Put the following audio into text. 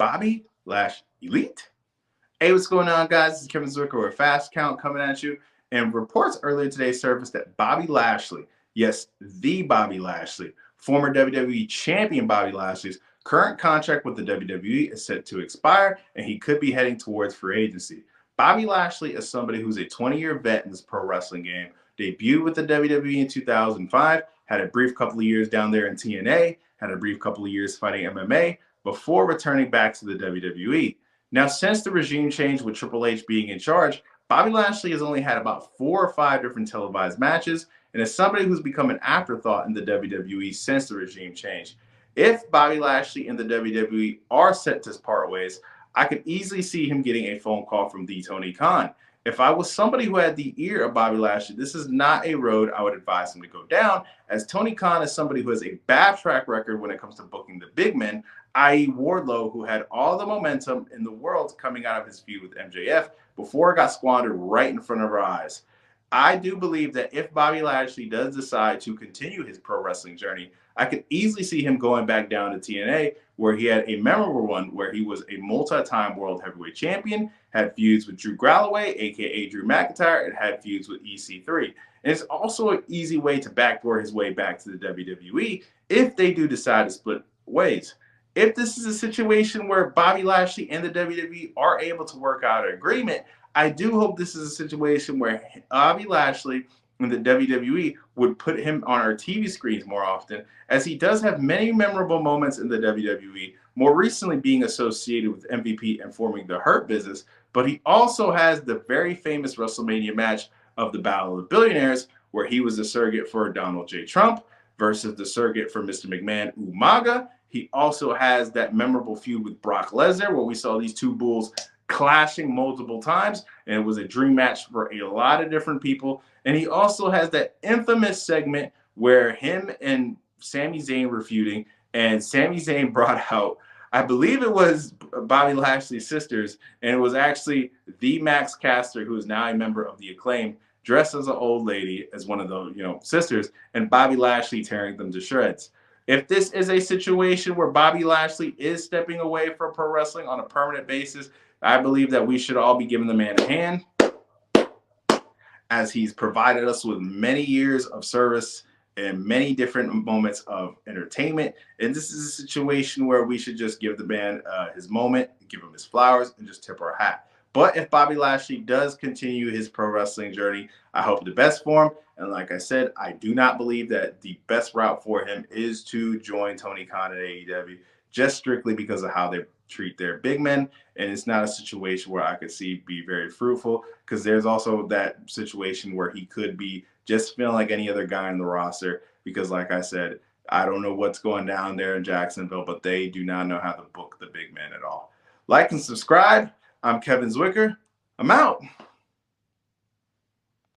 Bobby Lash Elite. Hey, what's going on, guys? This is Kevin Zwicker with Fast Count coming at you. And reports earlier today surfaced that Bobby Lashley, yes, the Bobby Lashley, former WWE champion Bobby Lashley's current contract with the WWE is set to expire, and he could be heading towards free agency. Bobby Lashley is somebody who's a 20-year vet in this pro wrestling game. Debuted with the WWE in 2005, had a brief couple of years down there in TNA, had a brief couple of years fighting MMA before returning back to the WWE. Now, since the regime change with Triple H being in charge, Bobby Lashley has only had about 4 or 5 different televised matches, and is somebody who's become an afterthought in the WWE since the regime change. If Bobby Lashley and the WWE are set to part ways, I could easily see him getting a phone call from the Tony Khan. If I was somebody who had the ear of Bobby Lashley, this is not a road I would advise him to go down, as Tony Khan is somebody who has a bad track record when it comes to booking the big men, i.e. Wardlow, who had all the momentum in the world coming out of his feud with MJF before it got squandered right in front of our eyes. I do believe that if Bobby Lashley does decide to continue his pro wrestling journey, I could easily see him going back down to TNA, where he had a memorable one where he was a multi-time world heavyweight champion, had feuds with Drew Galloway, aka Drew McIntyre, and had feuds with EC3. And it's also an easy way to backdoor his way back to the WWE if they do decide to split ways. If this is a situation where Bobby Lashley and the WWE are able to work out an agreement, I do hope this is a situation where Bobby Lashley and the WWE would put him on our TV screens more often, as he does have many memorable moments in the WWE, more recently being associated with MVP and forming the Hurt Business, but he also has the very famous WrestleMania match of the Battle of the Billionaires, where he was the surrogate for Donald J. Trump versus the surrogate for Mr. McMahon Umaga. He also has that memorable feud with Brock Lesnar, where we saw these two bulls clashing multiple times, and it was a dream match for a lot of different people. And he also has that infamous segment where him and Sami Zayn were feuding, and Sami Zayn brought out, I believe it was Bobby Lashley's sisters, and it was actually the Max Caster, who is now a member of the Acclaim, dressed as an old lady, as one of the sisters, and Bobby Lashley tearing them to shreds. If this is a situation where Bobby Lashley is stepping away from pro wrestling on a permanent basis, I believe that we should all be giving the man a hand, as he's provided us with many years of service and many different moments of entertainment. And this is a situation where we should just give the man his moment, give him his flowers, and just tip our hat. But if Bobby Lashley does continue his pro wrestling journey, I hope the best for him. And like I said, I do not believe that the best route for him is to join Tony Khan at AEW, just strictly because of how they treat their big men. And it's not a situation where I could see be very fruitful, because there's also that situation where he could be just feeling like any other guy in the roster, because like I said, I don't know what's going down there in Jacksonville, but they do not know how to book the big men at all. Like and subscribe. I'm Kevin Zwicker. I'm out.